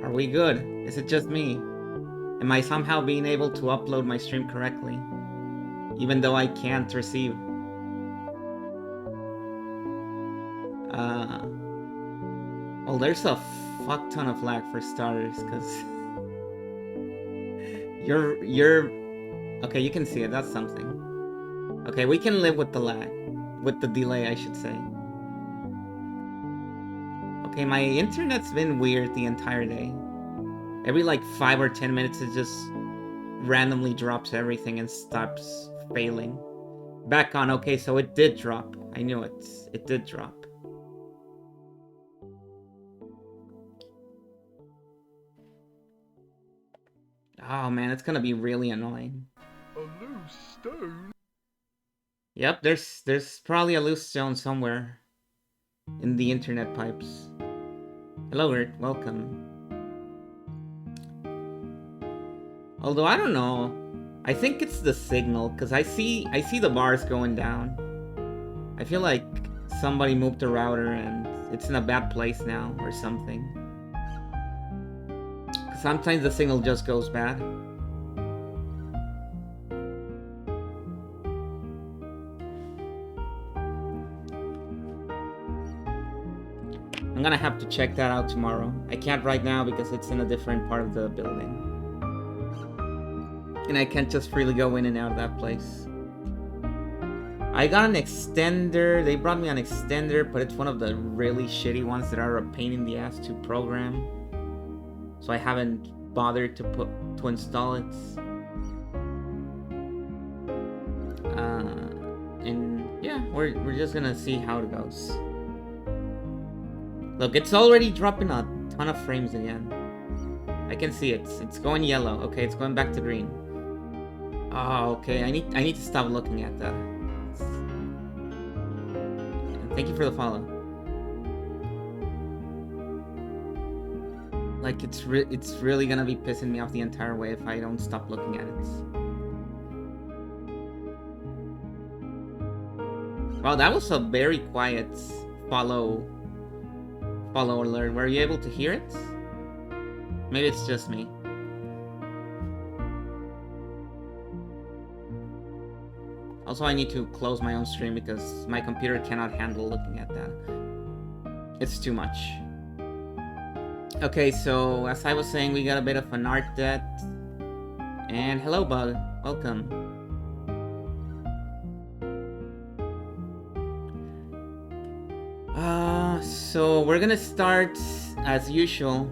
Are we good? Is it just me? Am I somehow being able to upload my stream correctly? Even though I can't receive. Well, there's a fuck ton of lag for starters, because you're okay, you can see it, that's something. Okay, we can live with the lag. With the delay, I should say. Okay, my internet's been weird the entire day. Every like 5 or 10 minutes it just randomly drops everything and stops failing. Back on, okay, so it did drop. I knew it. It did drop. Oh man, it's gonna be really annoying. A loose stone? Yep, there's probably a loose stone somewhere in the internet pipes. Hello, Earth, welcome. Although I don't know, I think it's the signal because I see the bars going down. I feel like somebody moved the router and it's in a bad place now or something. Sometimes the signal just goes bad. I'm gonna have to check that out tomorrow. I can't right now because it's in a different part of the building. And I can't just freely go in and out of that place. I got an extender. They brought me an extender, but it's one of the really shitty ones that are a pain in the ass to program. So I haven't bothered to install it. And yeah, we're just gonna see how it goes. Look, it's already dropping a ton of frames again. I can see it. It's going yellow. Okay, it's going back to green. Oh, okay. I need to stop looking at that. Thank you for the follow. Like it's really gonna be pissing me off the entire way if I don't stop looking at it. Wow, that was a very quiet follow alert. Were you able to hear it? Maybe it's just me. Also, I need to close my own stream because my computer cannot handle looking at that. It's too much. Okay, so as I was saying, we got a bit of an art debt. And hello, Bug. Welcome. So we're gonna start as usual.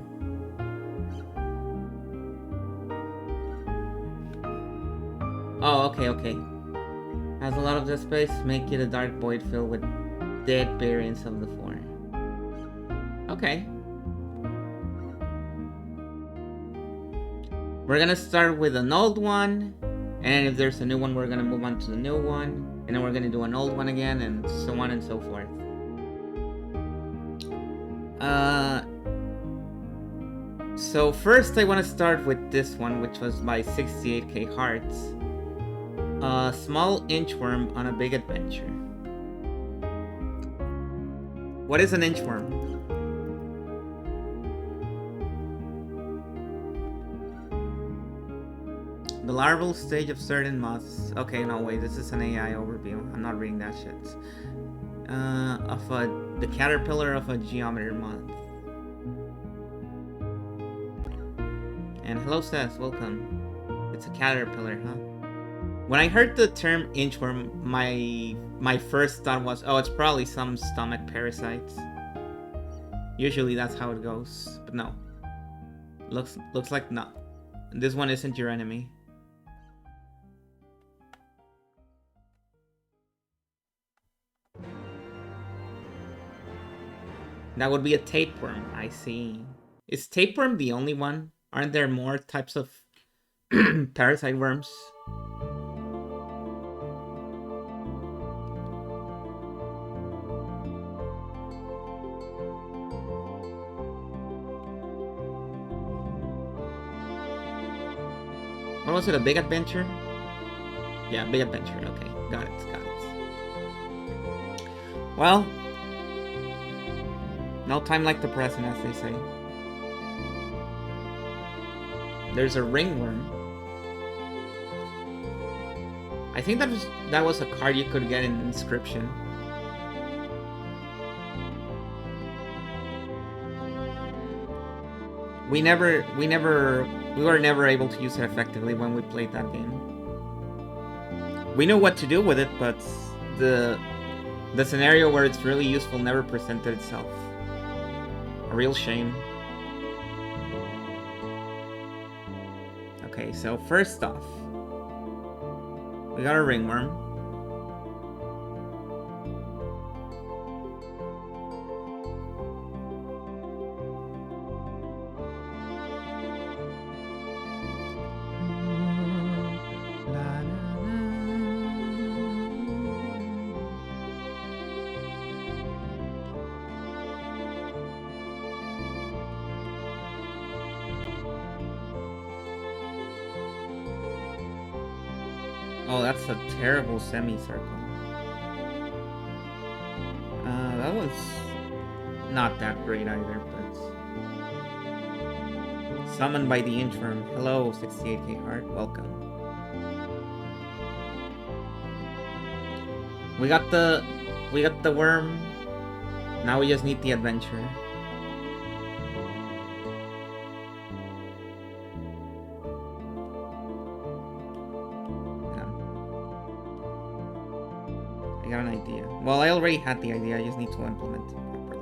Oh, okay. Has a lot of the space, make it a dark void filled with dead variants of the four. Okay. We're gonna start with an old one, and if there's a new one, we're gonna move on to the new one, and then we're gonna do an old one again, and so on and so forth. So first I want to start with this one, which was by 68k Hearts. A small inchworm on a big adventure. What is an inchworm? The larval stage of certain moths. Okay, no, wait, this is an AI overview. I'm not reading that shit. The caterpillar of a geometer moth. And hello, Seth, welcome. It's a caterpillar, huh? When I heard the term inchworm, my first thought was, oh, it's probably some stomach parasites. Usually that's how it goes, but no. Looks like no. This one isn't your enemy. That would be a tapeworm, I see. Is tapeworm the only one? Aren't there more types of parasite worms? What was it, a big adventure? Yeah, big adventure, okay. Got it. Well, no time like the present, as they say. There's a ringworm. I think that was a card you could get in Inscription. We were never able to use it effectively when we played that game. We know what to do with it, but the scenario where it's really useful never presented itself. A real shame. Okay, so first off, we got a ringworm. Oh, that's a terrible semicircle. That was not that great either, but... Summoned by the Inchworm. Hello, 68k Heart. Welcome. We got the worm. Now we just need the adventure. I got an idea. Well, I already had the idea, I just need to implement it properly.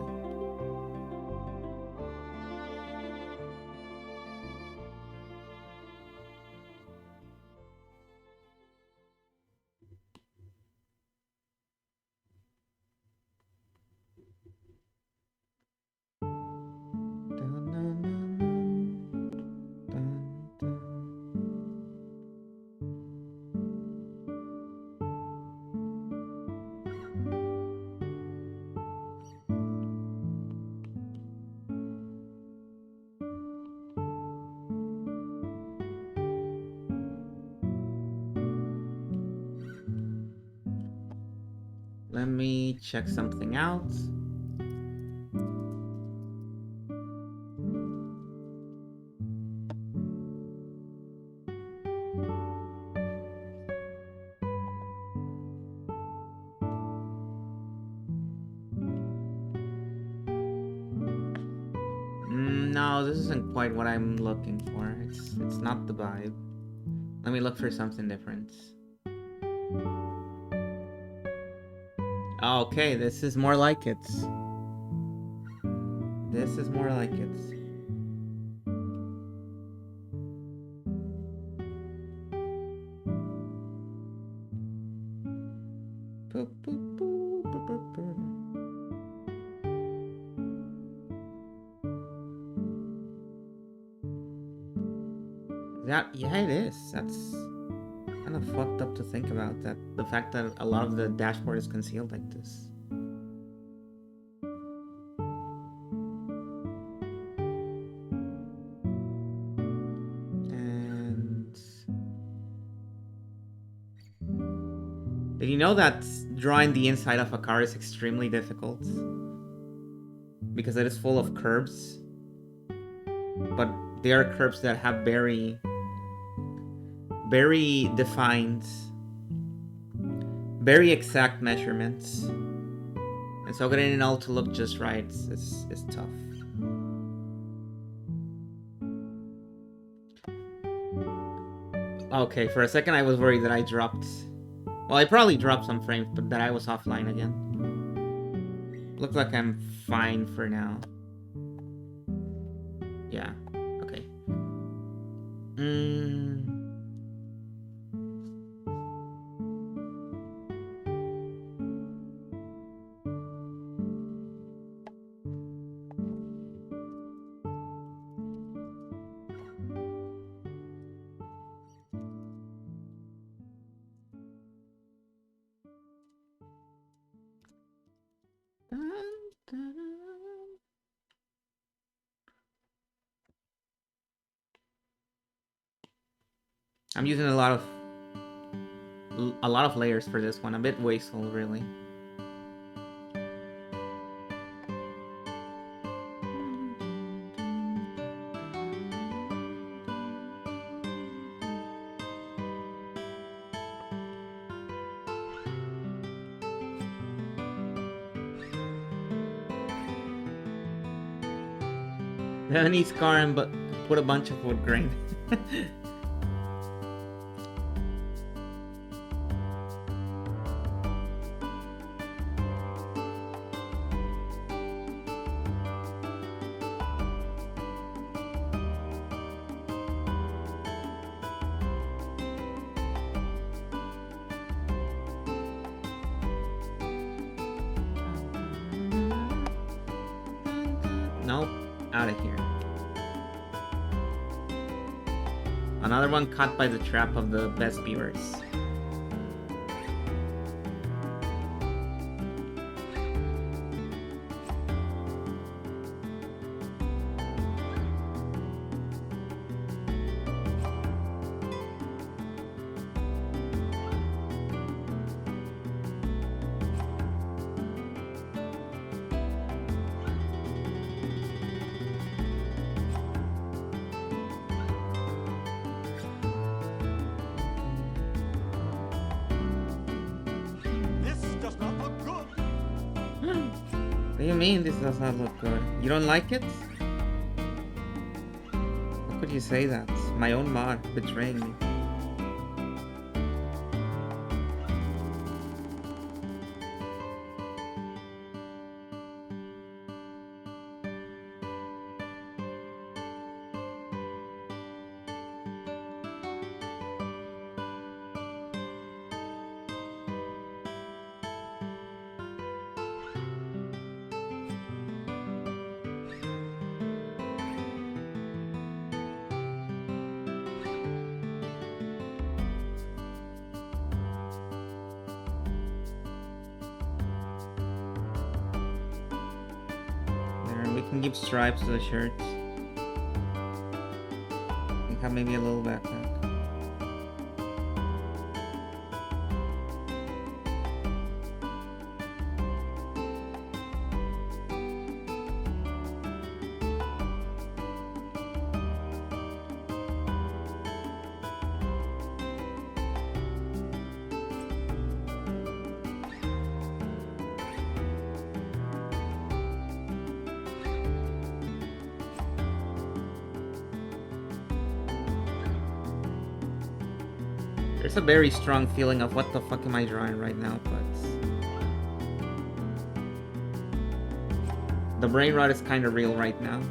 Let me check something out. No, this isn't quite what I'm looking for. It's not the vibe. Let me look for something different. Okay, this is more like it. This is more like it. Boop, boop, boop, boop, boop, boop. Yeah, it is. That's kind of fucked up to think about, that the fact that a lot of the dashboard is concealed like this. And did you know that drawing the inside of a car is extremely difficult? Because it is full of curves. But they are curves that have very defined, very exact measurements, and so getting it all to look just right is tough. Okay, for a second I was worried that I dropped... Well, I probably dropped some frames, but that I was offline again. Looks like I'm fine for now. Yeah, okay. I'm using a lot of layers for this one. A bit wasteful, really. Then scar him, but put a bunch of wood grain. Nope, out of here. Another one caught by the trap of the best beavers. What do you mean this does not look good? You don't like it? How could you say that? My own mod betraying me. We can give stripes to the shirts. We have maybe a little backpack. There's a very strong feeling of what the fuck am I drawing right now, but the brain rot is kind of real right now.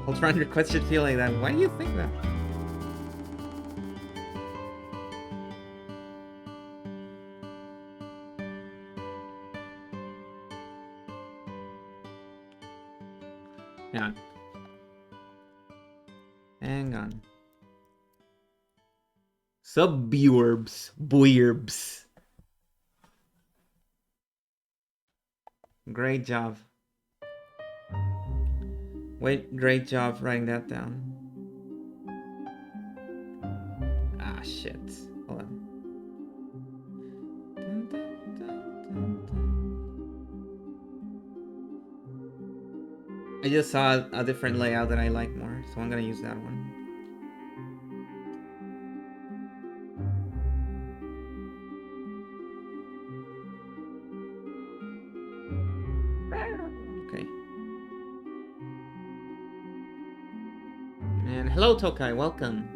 Ultron requests should feel like that. Why do you think that? Hang on. Hang on. Sub-buerbs. Buerbs. Great job. Wait, great job writing that down. Ah, shit. Hold on. I just saw a different layout that I like more, so I'm gonna use that one. Okay. And hello, Tokai, welcome.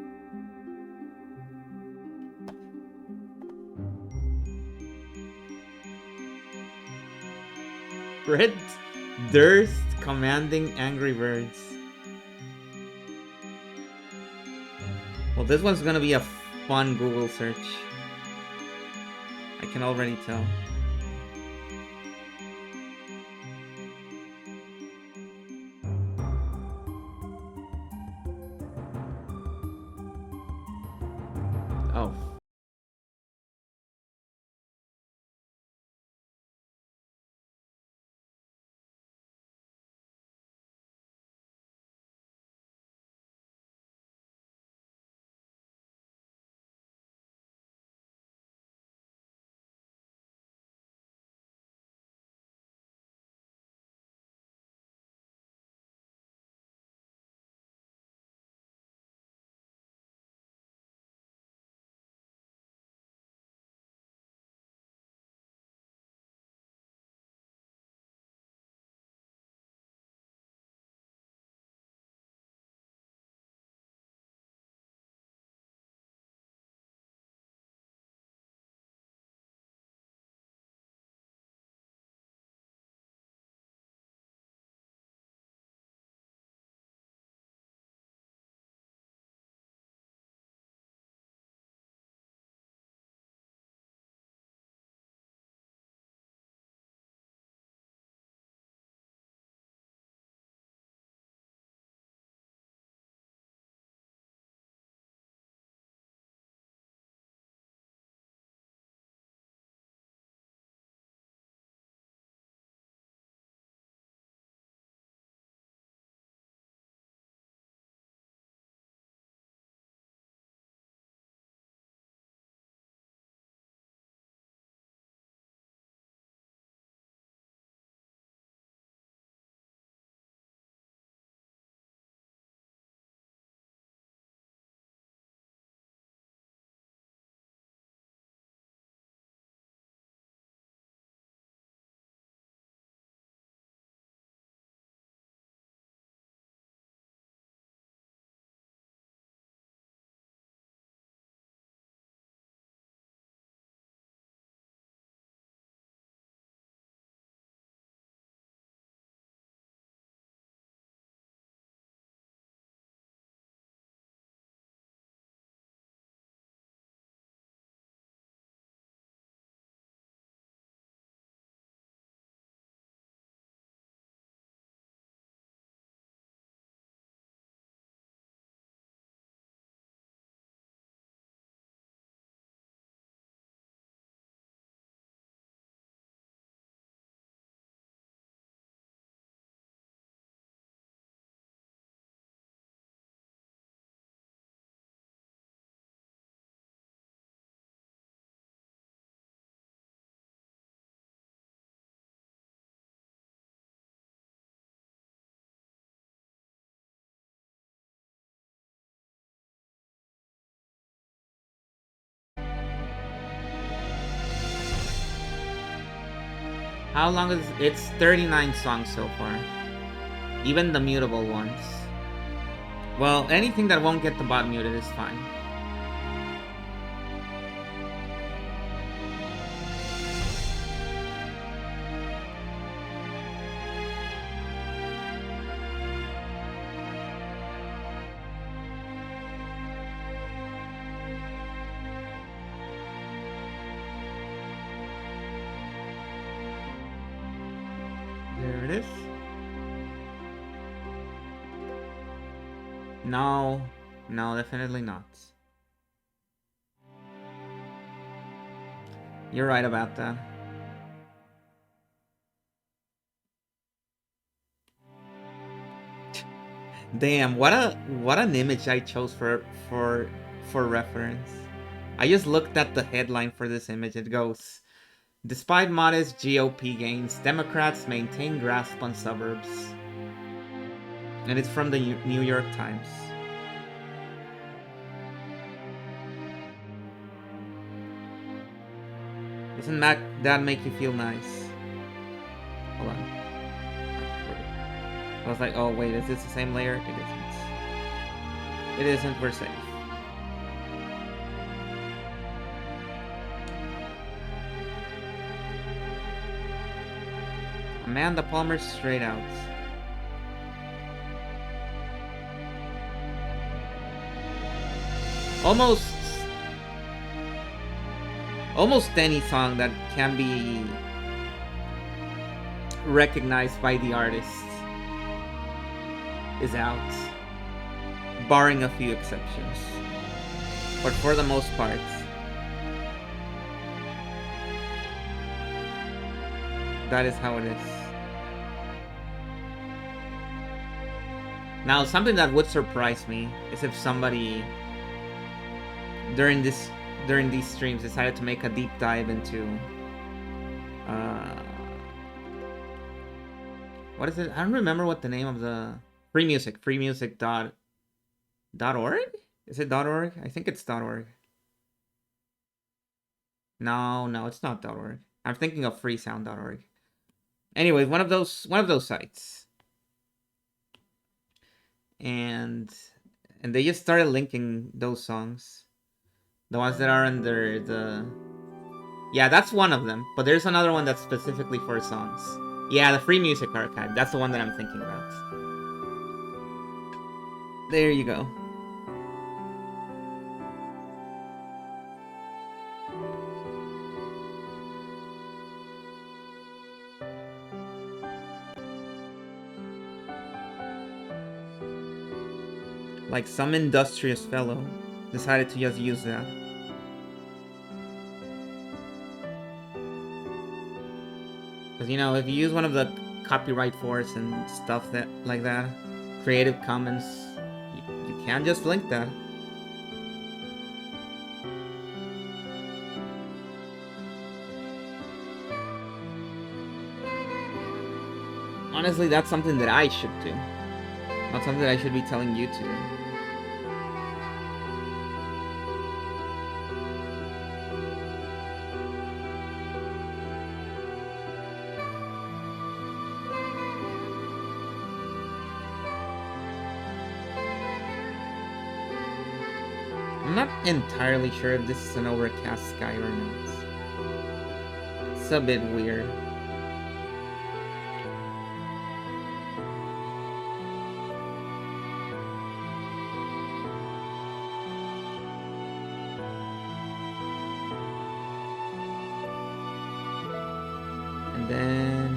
Fred Durst commanding Angry Birds. Well, this one's gonna be a fun Google search. I can already tell. Oh. How long is it's 39 songs so far. Even the mutable ones. Well, anything that won't get the bot muted is fine. There it is. No, no, definitely not. You're right about that. Damn, what an image I chose for reference. I just looked at the headline for this image. It goes, despite modest GOP gains, Democrats maintain grasp on suburbs. And it's from the New York Times. Doesn't that make you feel nice? Hold on. I was like, oh wait, is this the same layer? It isn't. It isn't, we're safe. Amanda Palmer straight out. Almost any song that can be recognized by the artist is out, barring a few exceptions. But for the most part, that is how it is. Now, something that would surprise me is if somebody during these streams decided to make a deep dive into what is it? I don't remember what the name of the freemusic.org? Is it .org? I think it's .org. No, it's not .org. I'm thinking of freesound.org. Anyways, one of those sites. And they just started linking those songs. The ones that are under the... Yeah, that's one of them. But there's another one that's specifically for songs. Yeah, the Free Music Archive. That's the one that I'm thinking about. There you go. Like some industrious fellow decided to just use that. Because, you know, if you use one of the copyright force and stuff that like that, Creative Commons, you can't just link that. Honestly, that's something that I should do. Not something that I should be telling you to do. I'm not entirely sure if this is an overcast sky or not. It's a bit weird. And then...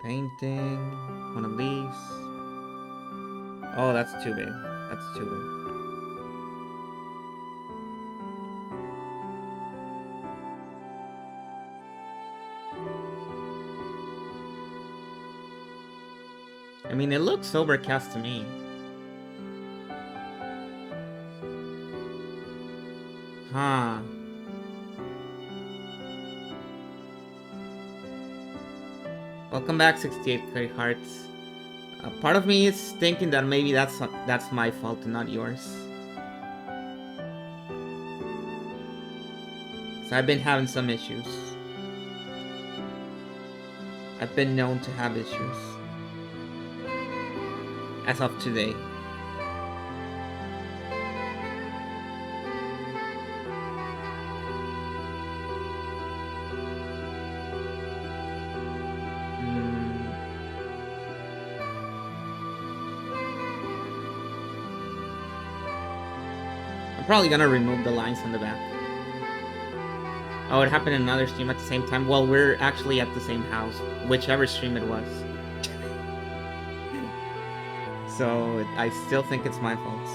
painting, one of these. Oh, that's too big. That's too big. I mean, it looks overcast to me. Huh. Welcome back, 68 Credit Hearts. A part of me is thinking that maybe that's my fault and not yours. So I've been having some issues. I've been known to have issues. As of today. I'm probably gonna remove the lines on the back. Oh, it happened in another stream at the same time. Well, we're actually at the same house, whichever stream it was. So I still think it's my fault.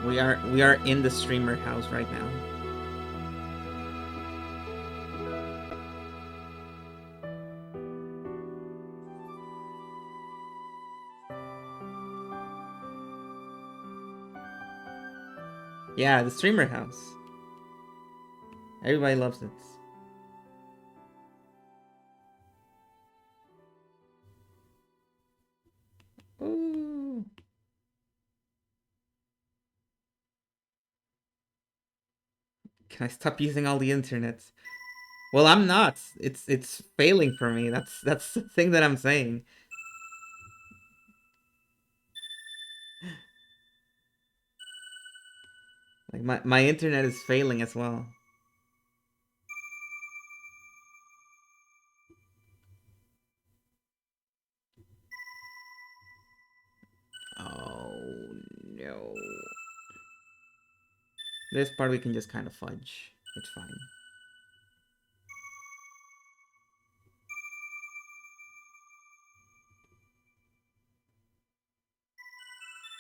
We are in the streamer house right now. Yeah, the streamer house. Everybody loves it. Ooh. Can I stop using all the internet? Well, I'm not. It's failing for me. That's the thing that I'm saying. Like my internet is failing as well. Oh no. This part we can just kind of fudge. It's fine.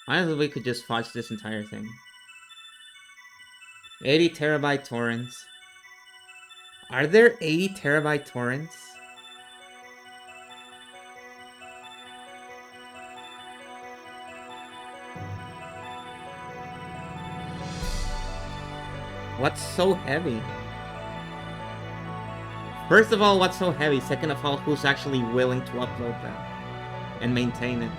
Honestly, we could just fudge this entire thing. 80 terabyte torrents. Are there 80 terabyte torrents? What's so heavy? First of all, what's so heavy? Second of all, who's actually willing to upload that and maintain it?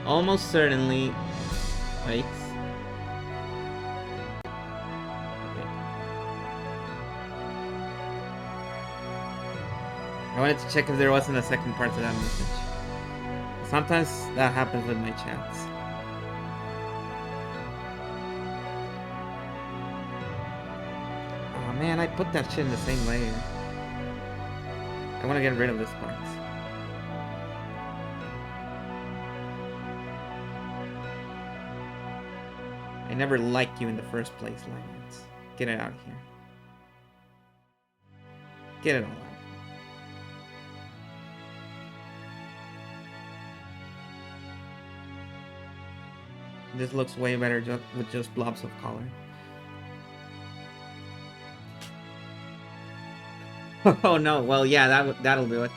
Almost certainly. Wait. Okay. I wanted to check if there wasn't a second part to that message. Sometimes that happens with my chats. Oh man, I put that shit in the same layer. I want to get rid of this part. I never liked you in the first place, Lionhearts. Get it out of here. Get it all out. This looks way better with just blobs of color. Oh no, well yeah, that'll do it.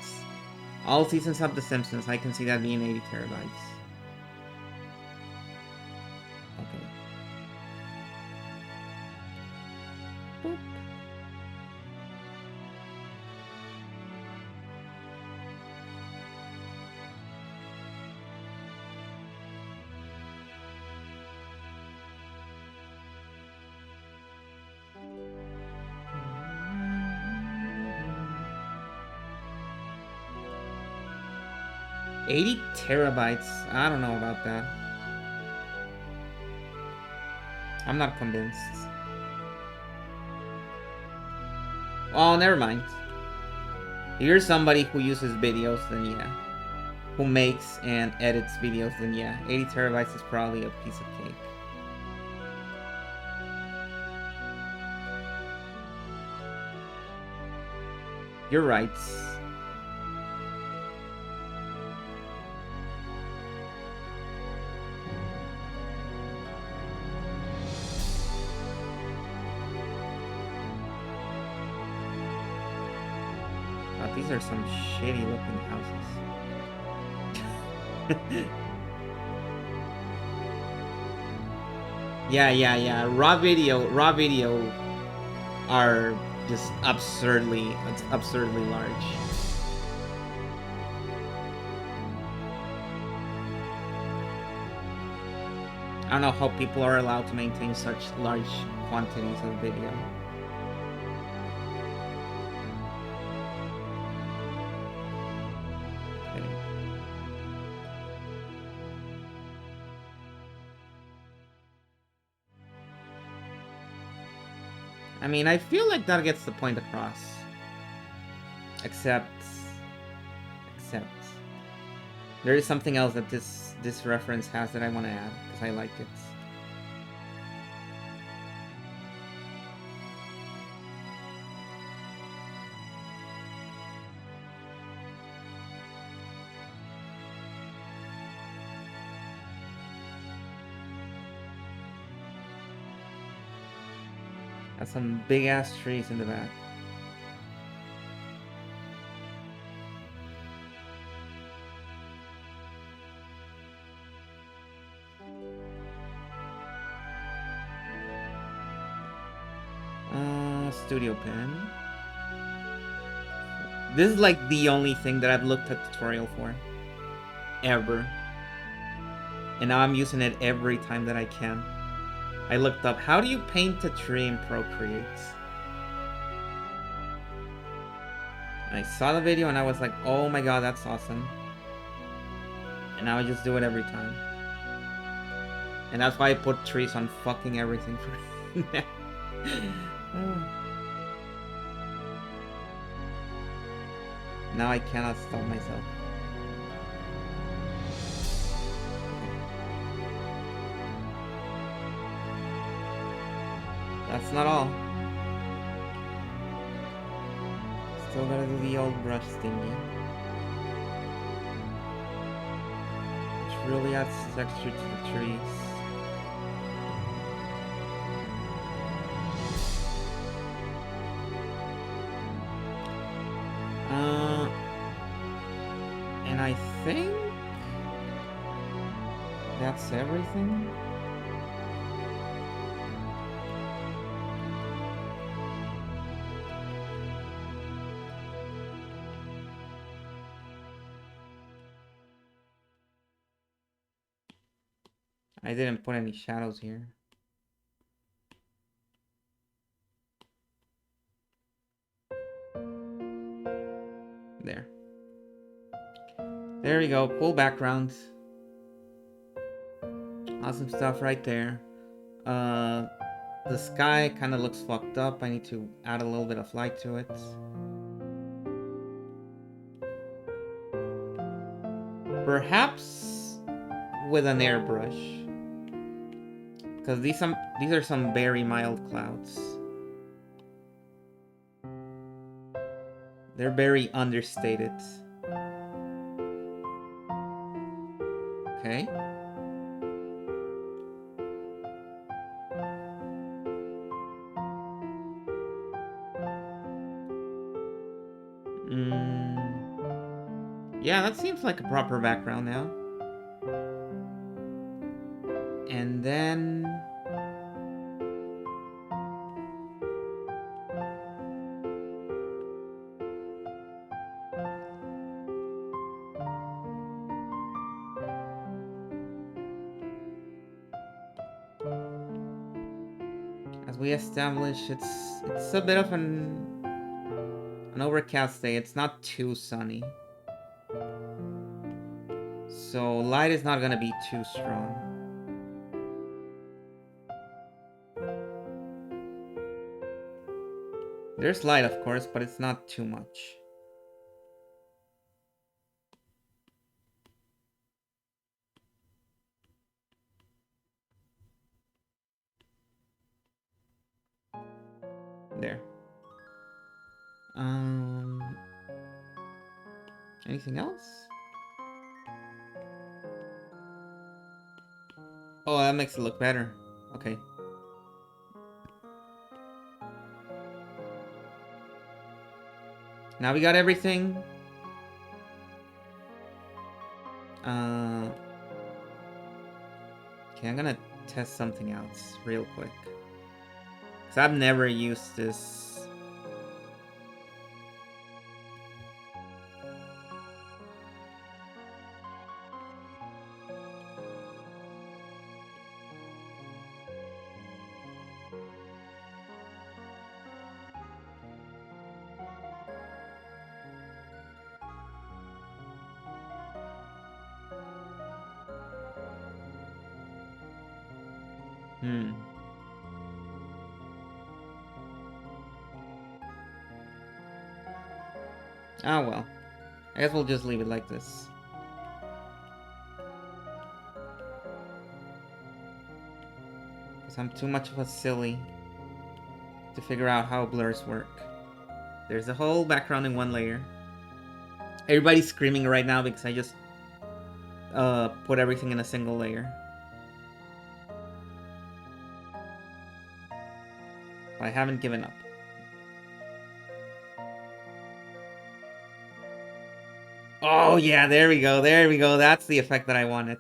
All seasons of The Simpsons, I can see that being 80 terabytes. Okay. Boop. $80 terabytes. I don't know about that. I'm not convinced. Oh, never mind. If you're somebody who uses videos, then yeah. Who makes and edits videos, then yeah. 80 terabytes is probably a piece of cake. You're right. These are some shitty looking houses. Yeah. Raw video are just absurdly large. I don't know how people are allowed to maintain such large quantities of video. Okay. I mean, I feel like that gets the point across. Except there is something else that this reference has that I want to add because I like it. Got some big ass trees in the back. Studio pen. This is like the only thing that I've looked at tutorial for. Ever. And now I'm using it every time that I can. I looked up, how do you paint a tree in Procreate? I saw the video and I was like, oh my god, that's awesome. And now I just do it every time. And that's why I put trees on fucking everything for now. Now I cannot stop myself. That's not all. Still gotta do the old brush thingy. Which really adds texture to the trees. And I think that's everything. I didn't put any shadows here. There. There we go. Cool background. Awesome stuff right there. The sky kind of looks fucked up. I need to add a little bit of light to it. Perhaps with an airbrush. Because these are some very mild clouds. They're very understated. Okay. Yeah, that seems like a proper background now. And then... as we established, it's a bit of an overcast day. It's not too sunny. So light is not gonna be too strong. There's light, of course, but it's not too much. There. Anything else? Oh, that makes it look better. Okay. Now we got everything. Okay, I'm gonna test something else real quick. Because I've never used this. Oh well. I guess we'll just leave it like this. Because I'm too much of a silly to figure out how blurs work. There's a whole background in one layer. Everybody's screaming right now because I just put everything in a single layer. But I haven't given up. Oh yeah, there we go, there we go. That's the effect that I wanted.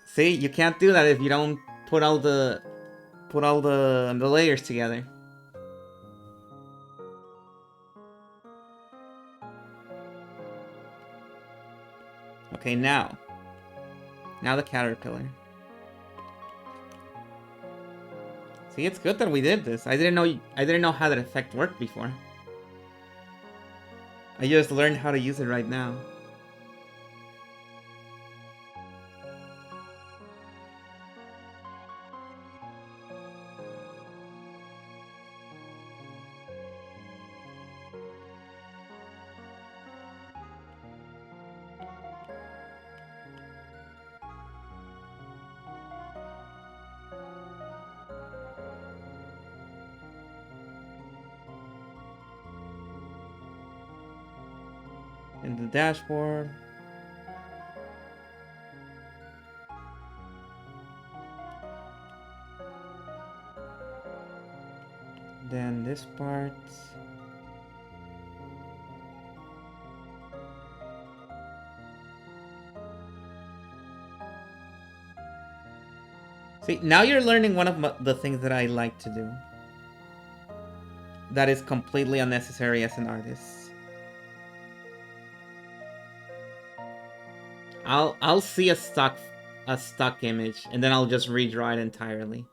See, you can't do that if you don't put all the layers together. Okay, now the caterpillar. See, it's good that we did this. I didn't know how that effect worked before. I just learned how to use it right now. In the dashboard. Then this part. See, now you're learning one of the things that I like to do. That is completely unnecessary as an artist. I'll see a stock image and then I'll just redraw it entirely.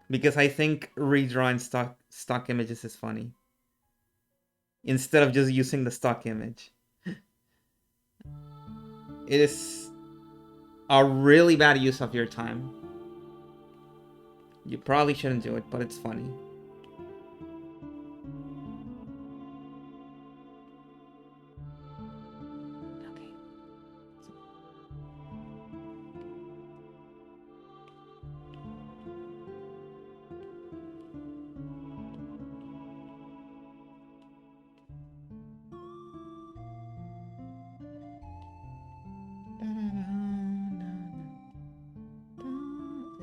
Because I think redrawing stock images is funny. Instead of just using the stock image. It is a really bad use of your time. You probably shouldn't do it, but it's funny.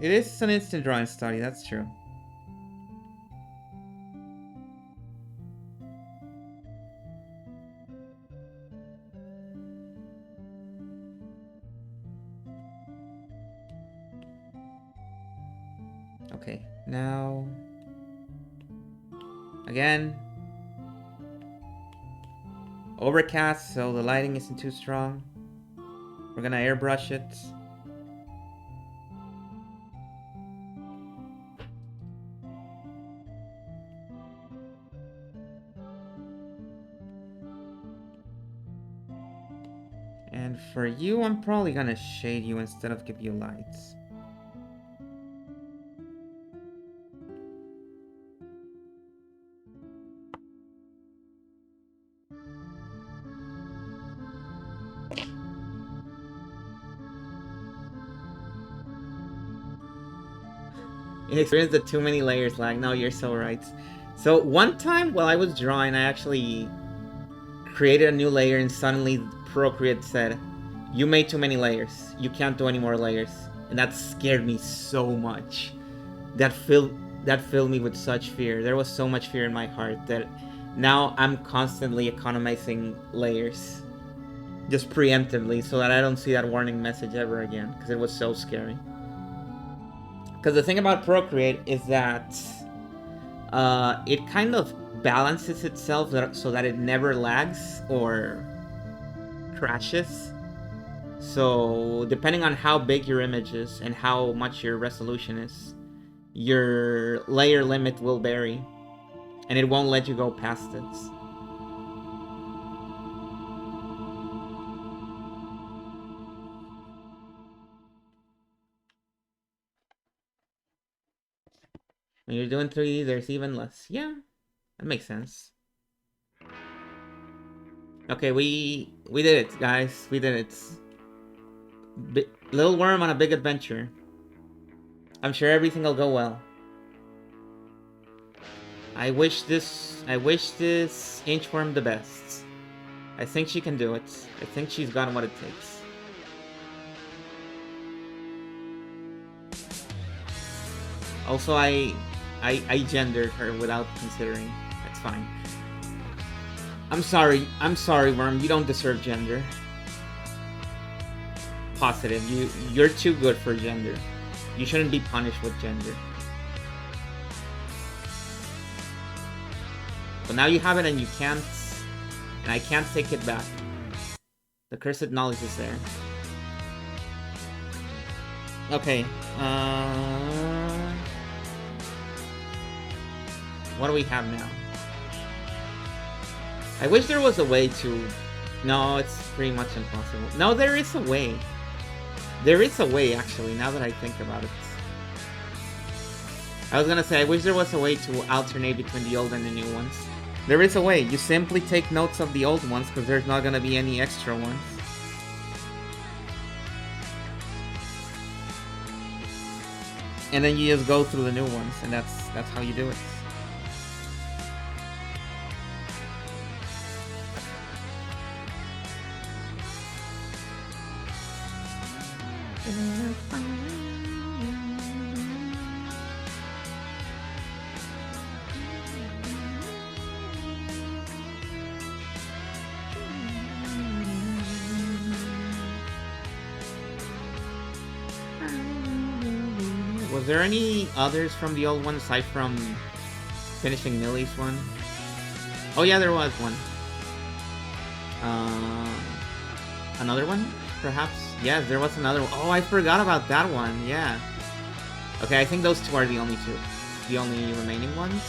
It is an instant drawing study, that's true. Okay, now... Again. Overcast, so the lighting isn't too strong. We're gonna airbrush it. And for you, I'm probably gonna shade you instead of give you lights. Inexperienced the too many layers lag. No, you're so right. So one time while I was drawing, I actually created a new layer and suddenly Procreate said, "You made too many layers. You can't do any more layers." And that scared me so much. That that filled me with such fear. There was so much fear in my heart that now I'm constantly economizing layers. Just preemptively, so that I don't see that warning message ever again, because it was so scary. Because the thing about Procreate is that it kind of balances itself so that it never lags or crashes. So depending on how big your image is and how much your resolution is, your layer limit will vary, and it won't let you go past it. When you're doing 3D, there's even less. Yeah, that makes sense. Okay, we did it, guys. We did it. Little worm on a big adventure. I'm sure everything will go well. I wish this inchworm the best. I think she can do it. I think she's got what it takes. Also, I gendered her without considering. That's fine. I'm sorry, Worm. You don't deserve gender. Positive. You're too good for gender. You shouldn't be punished with gender. But now you have it and you can't... And I can't take it back. The cursed knowledge is there. Okay. What do we have now? I wish there was a way to... No, it's pretty much impossible. No, there is a way. There is a way, actually, now that I think about it. I was gonna say, I wish there was a way to alternate between the old and the new ones. There is a way. You simply take notes of the old ones, because there's not gonna be any extra ones. And then you just go through the new ones, and that's how you do it. Was there any others from the old one aside from finishing Millie's one? Oh yeah, there was one. Another one, perhaps? Yeah, there was another one. Oh, I forgot about that one, yeah. Okay, I think those two are the only remaining ones.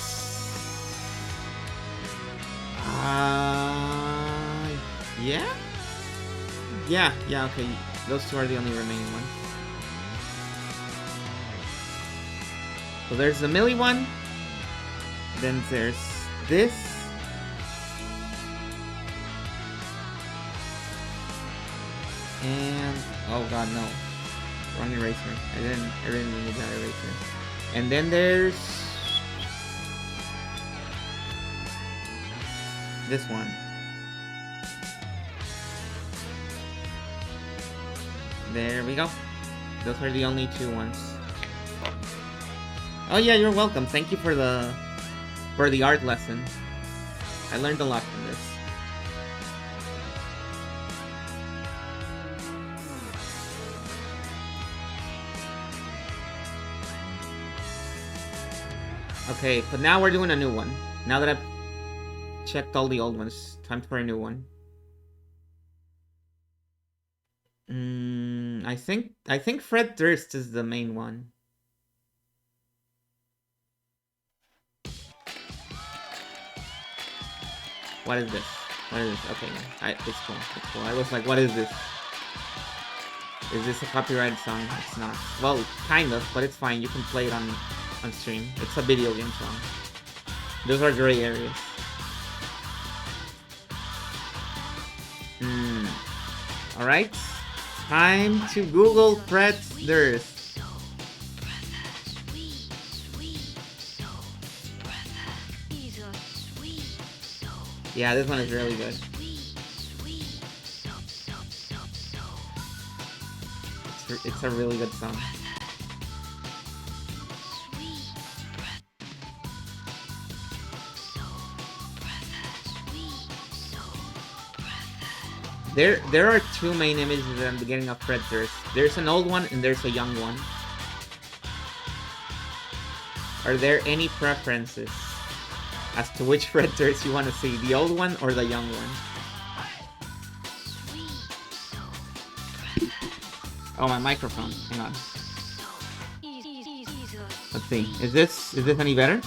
Yeah? Yeah, okay. Those two are the only remaining ones. So there's the Millie one. Then there's this. And oh god, no. Wrong eraser. I didn't need that eraser. And then there's this one. There we go. Those are the only two ones. Oh yeah, you're welcome. Thank you for the art lesson. I learned a lot from this. Okay, but now we're doing a new one. Now that I've checked all the old ones, time for a new one. I think Fred Durst is the main one. What is this? What is this? Okay, it's cool. It's cool. I was like, what is this? Is this a copyrighted song? It's not. Well, kind of, but it's fine. You can play it on stream. It's a video game song. Those are gray areas. Alright. Time to Google Fred Durst. Yeah, this one is really good. It's a really good song. There are two main images at the beginning of Red Thirst. There's an old one and there's a young one. Are there any preferences as to which Red Thirst you want to see? The old one or the young one? Oh, my microphone. Hang on. Let's see. Is this any better?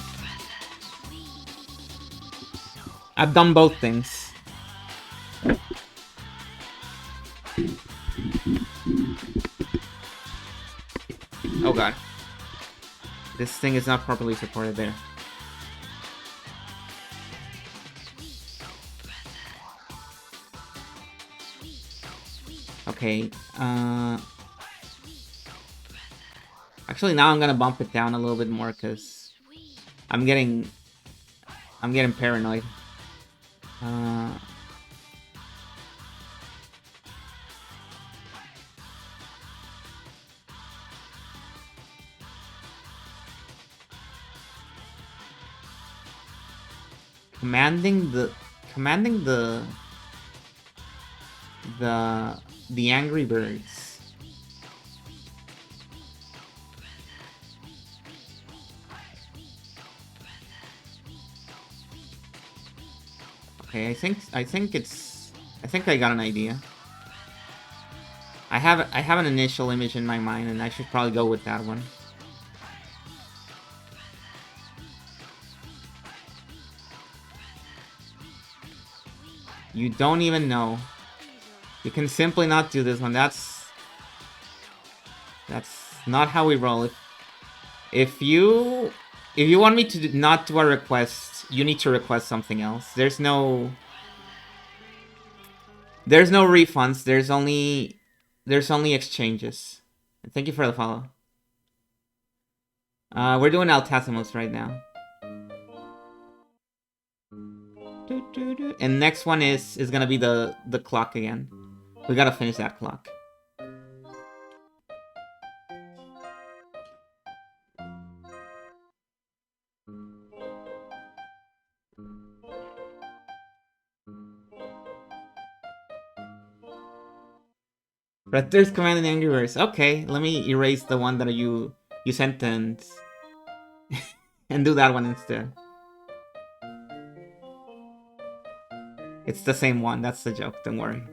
I've done both things. Oh god. This thing is not properly supported there. Okay, actually now I'm gonna bump it down a little bit more because I'm getting paranoid. Commanding the Angry Birds. Okay, I think I got an idea. I have an initial image in my mind, and I should probably go with that one. You don't even know. You can simply not do this one. That's not how we roll. If you want me to not do a request, you need to request something else. There's no refunds. There's only exchanges. Thank you for the follow. We're doing Altasimos right now. And next one is gonna be the clock again. We gotta finish that clock. Red Thirst Command and Angry Birds. Okay, let me erase the one that you sent and do that one instead. It's the same one. That's the joke. Don't worry.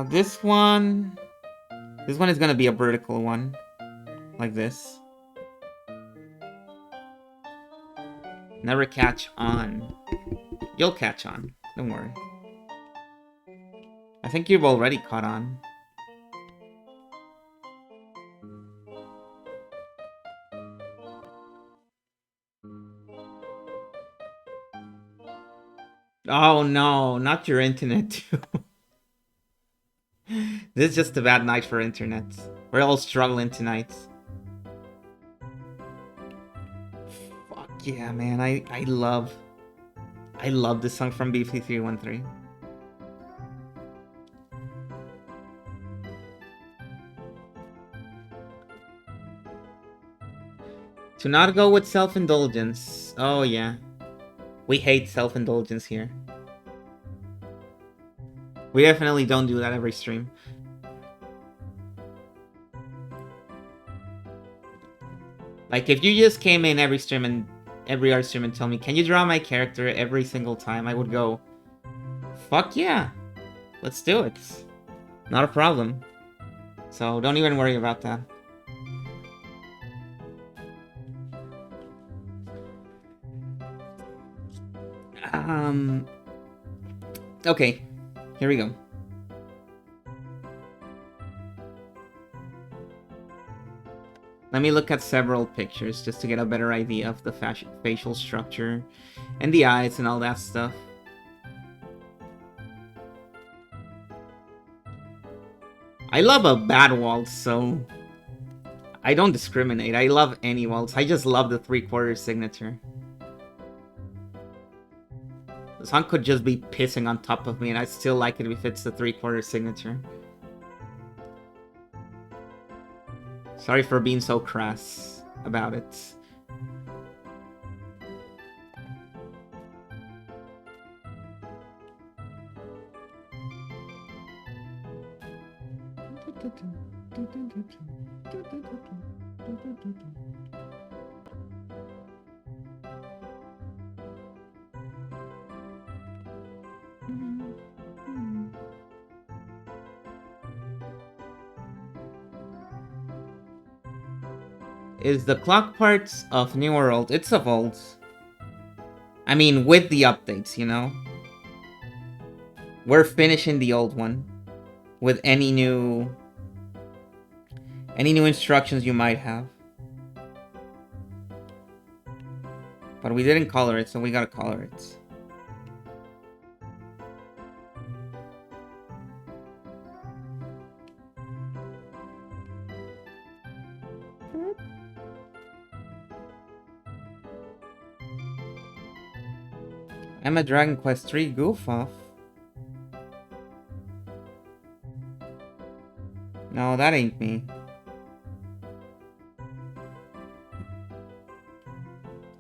This one is gonna be a vertical one, like this. Never catch on. You'll catch on. Don't worry. I think you've already caught on. Oh no, not your internet too. This is just a bad night for internet. We're all struggling tonight. Fuck yeah, man. I love this song from BF313. To not go with self-indulgence. Oh yeah. We hate self-indulgence here. We definitely don't do that every stream. Like, if you just came in every stream and every art stream and tell me, can you draw my character every single time? I would go, fuck yeah. Let's do it. Not a problem. So don't even worry about that. Okay. Here we go. Let me look at several pictures just to get a better idea of the facial structure and the eyes and all that stuff. I love a bad waltz, so I don't discriminate. I love any waltz. I just love the 3/4 signature. The song could just be pissing on top of me and I still like it if it's the 3/4 signature. Sorry for being so crass about it. Is the clock parts of New World? It's a Vault. I mean, with the updates, you know? We're finishing the old one with any new instructions you might have. But we didn't color it, so we gotta color it. I'm a Dragon Quest 3 goof off. No, that ain't me.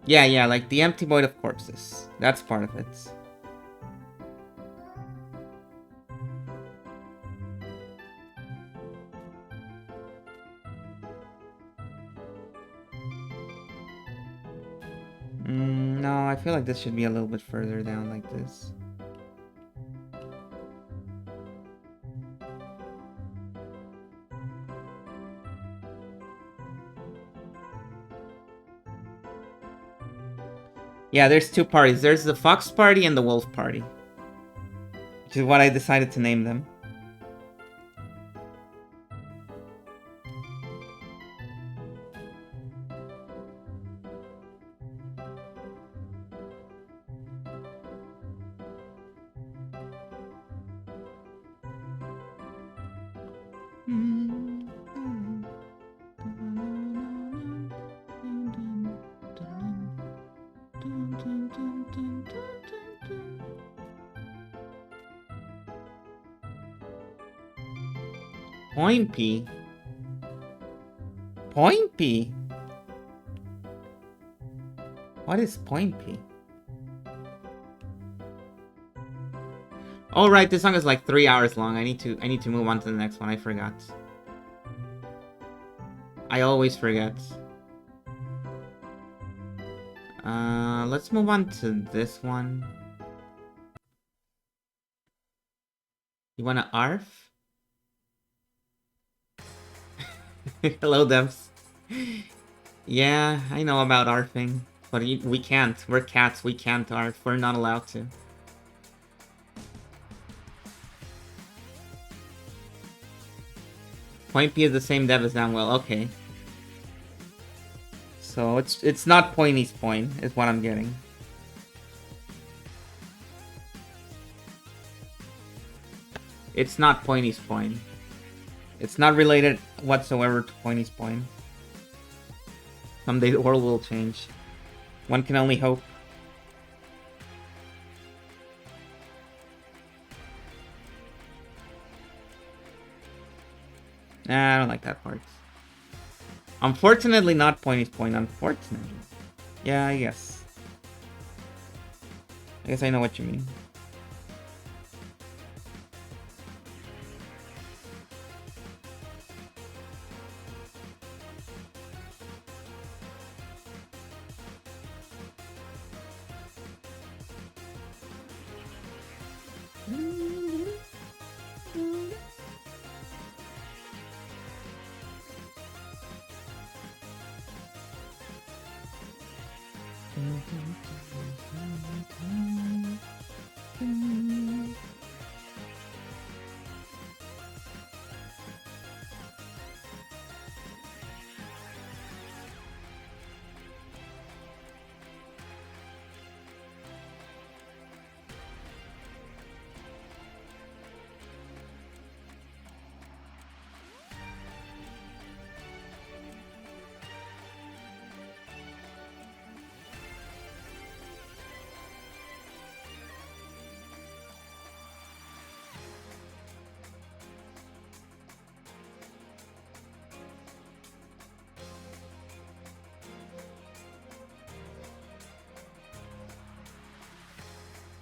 Yeah, like the empty void of corpses. That's part of it. No, I feel like this should be a little bit further down like this. Yeah, there's two parties. There's the Fox Party and the Wolf Party. Which is what I decided to name them. Point P. Point P. What is Point P? Oh right, this song is like 3 hours long. I need to move on to the next one. I forgot. I always forget. Let's move on to this one. You wanna ARF? Hello, Devs. Yeah, I know about ARFing, but we can't. We're cats. We can't ARF. We're not allowed to. Point P is the same dev as Downwell. Okay. So it's not Pointy's point, is what I'm getting. It's not Pointy's point. It's not related whatsoever to Pointy's point. Someday the world will change. One can only hope. Nah, I don't like that part. Unfortunately, not Pointy's point. Unfortunately. Yeah, I guess. I guess I know what you mean.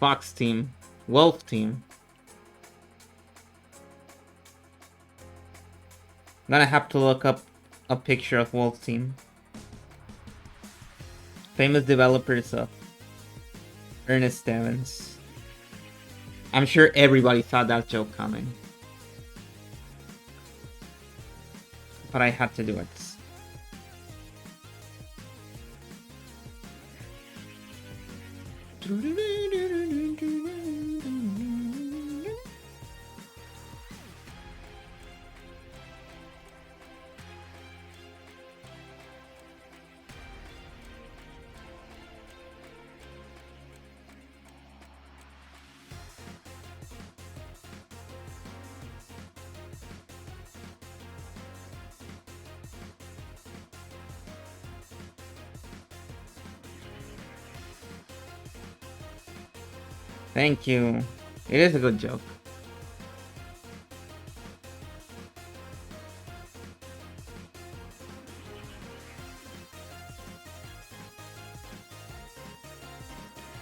Fox team. Wolf team. I'm gonna have to look up a picture of Wolf team. Famous developers of Ernest Stevens. I'm sure everybody saw that joke coming. But I had to do it. Thank you. It is a good joke.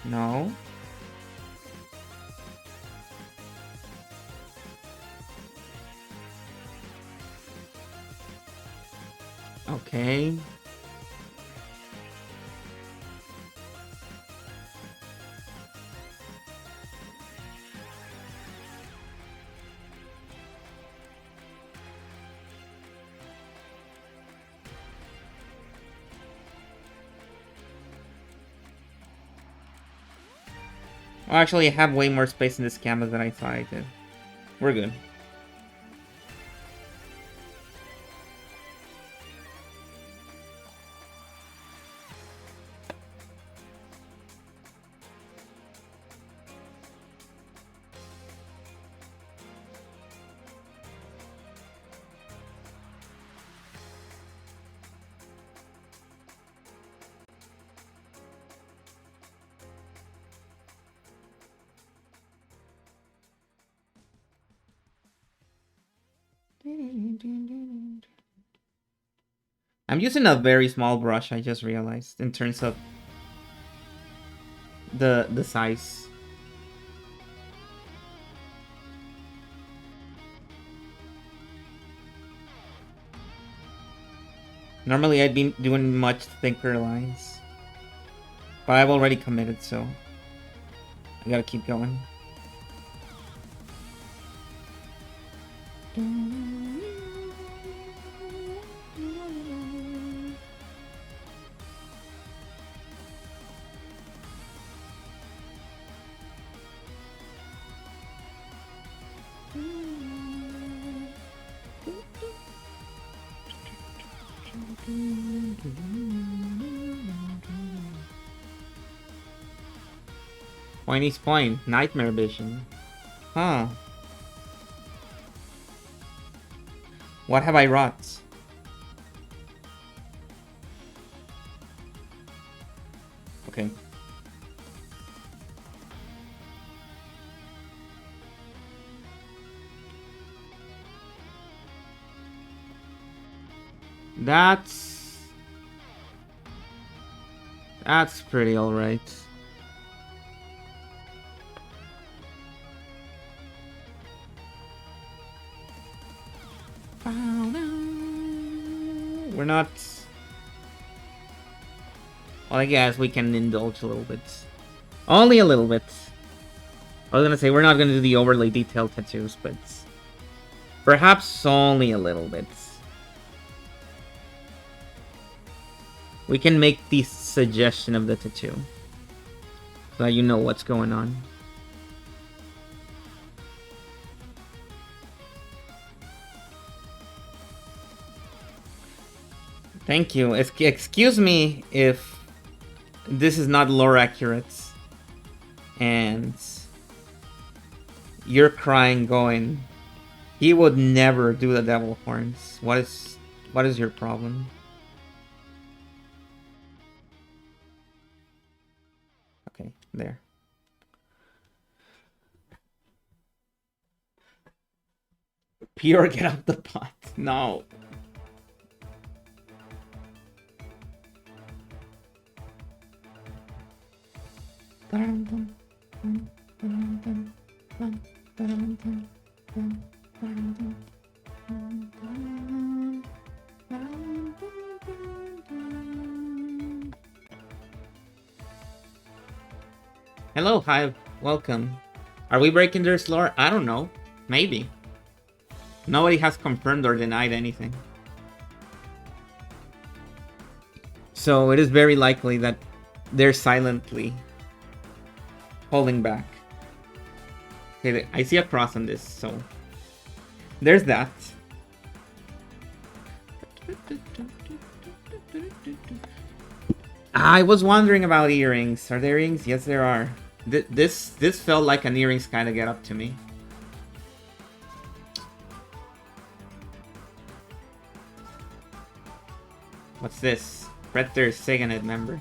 No. Okay. Oh, actually, I have way more space in this canvas than I thought I did. We're good. I'm using a very small brush, I just realized, in terms of the size. Normally I'd be doing much thicker lines. But I've already committed, so I gotta keep going. Pointy's Point, Nightmare Vision. Huh. What have I wrought? Okay. That's pretty alright. We're not... Well, I guess we can indulge a little bit. Only a little bit. I was gonna say, we're not gonna do the overly detailed tattoos, but... Perhaps only a little bit. We can make the suggestion of the tattoo. So that you know what's going on. Thank you. Excuse me if this is not lore accurate. And you're crying going, he would never do the devil horns. What is your problem? Okay, there. Pure, get out the pot. No. Hello, hi, welcome. Are we breaking their lore? I don't know. Maybe. Nobody has confirmed or denied anything. So it is very likely that they're silently holding back. Okay, I see a cross on this, so there's that. I was wondering about earrings. Are there earrings? Yes, there are. This felt like an earrings kind of get up to me. What's this? Predator Siganet member.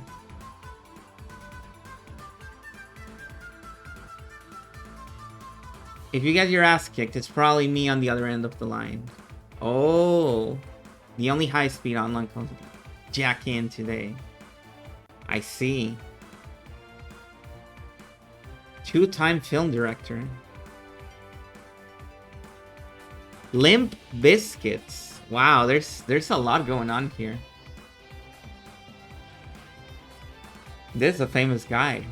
If you get your ass kicked, it's probably me on the other end of the line. Oh, the only high-speed online content. Jack in today. I see. Two-time film director. Limp Biscuits. Wow, there's a lot going on here. This is a famous guy.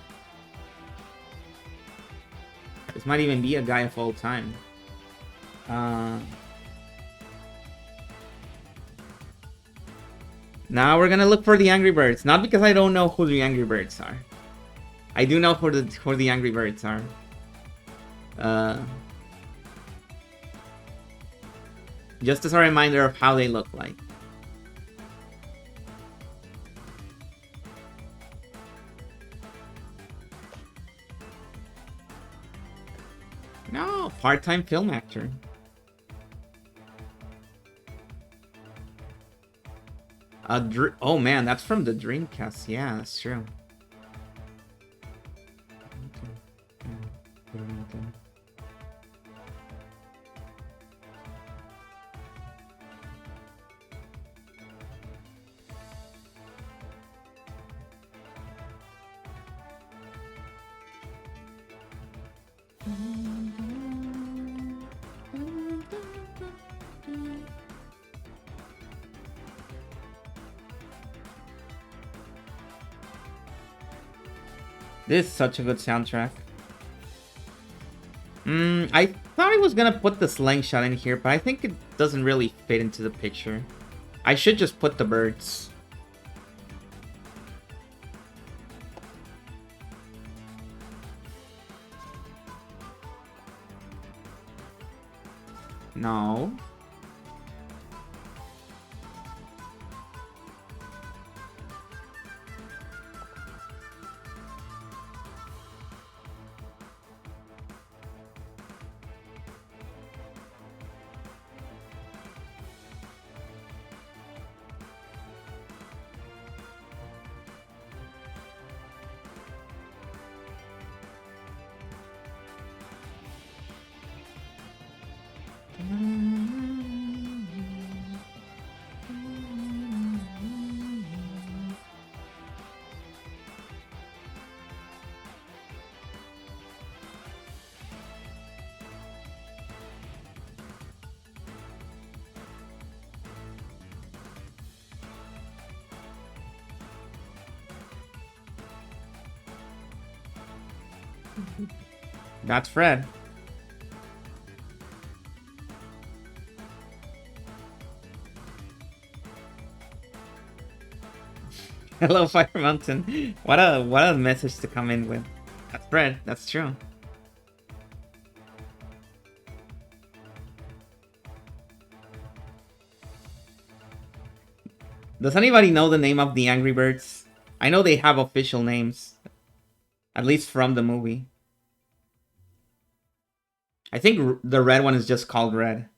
This might even be a guy of all time. Now we're gonna look for the Angry Birds. Not because I don't know who the Angry Birds are. I do know who the Angry Birds are. Just as a reminder of how they look like. No, part-time film actor. Oh man, that's from the Dreamcast. Yeah, that's true. This is such a good soundtrack. I thought I was gonna put the slingshot in here, but I think it doesn't really fit into the picture. I should just put the birds. No. That's Fred. Hello, Fire Mountain. What a message to come in with. That's Fred. That's true. Does anybody know the name of the Angry Birds? I know they have official names. At least from the movie. I think the red one is just called Red.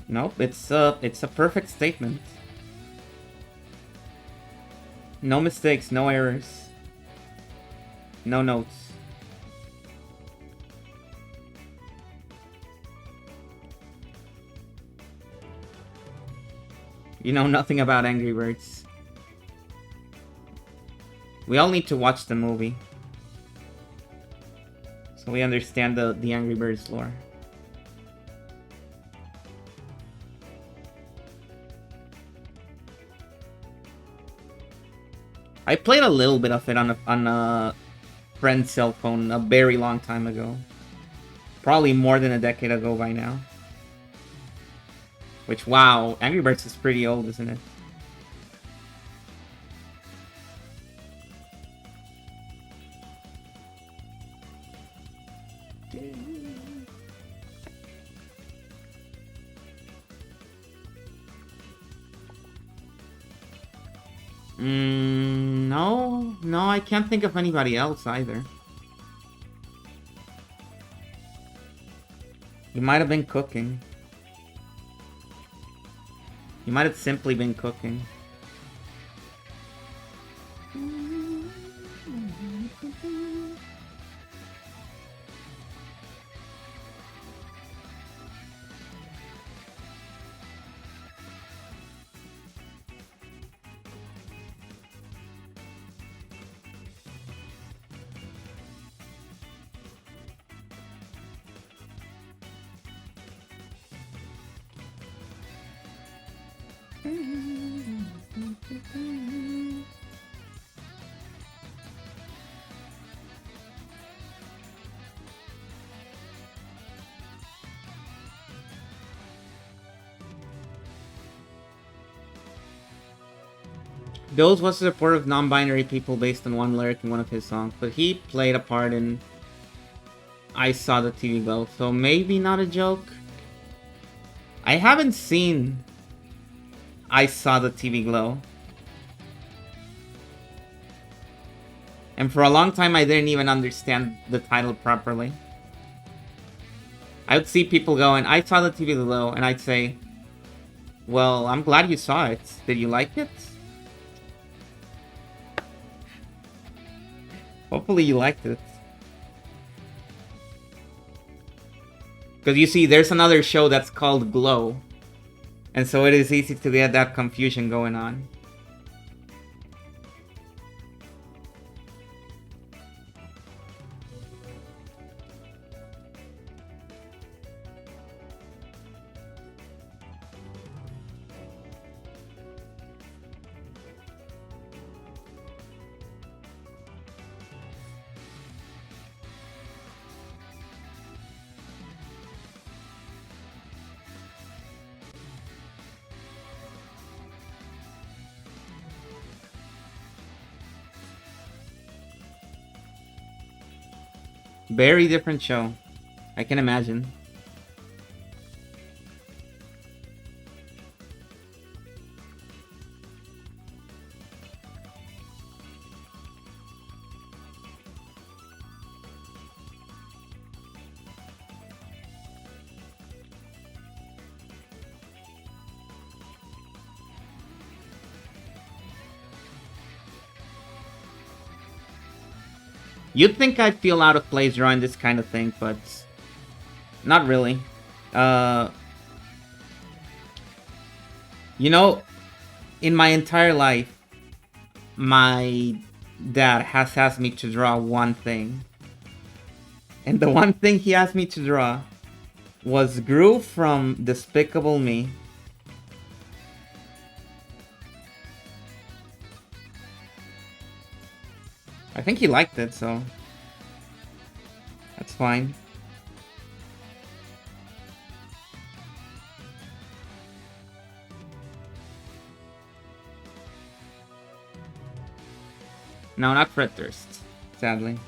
Nope, it's a perfect statement. No mistakes, no errors. No notes. You know nothing about Angry Birds. We all need to watch the movie, so we understand the Angry Birds lore. I played a little bit of it on a friend's cell phone a very long time ago. Probably more than a decade ago by now. Which, wow, Angry Birds is pretty old, isn't it? No, I can't think of anybody else either. You might have been cooking. You might have simply been cooking. Dose was a supporter of non-binary people based on one lyric in one of his songs, but he played a part in I Saw the TV Glow, so maybe not a joke. I haven't seen I Saw the TV Glow. And for a long time I didn't even understand the title properly. I would see people going, I saw the TV Glow, and I'd say, well, I'm glad you saw it. Did you like it? Hopefully you liked it. Because you see, there's another show that's called Glow. And so it is easy to get that confusion going on. Very different show. I can imagine. You'd think I'd feel out of place drawing this kind of thing, but not really. You know, in my entire life, my dad has asked me to draw one thing. And the one thing he asked me to draw was Gru from Despicable Me. I think he liked it, so that's fine. No, not Fred Durst, sadly.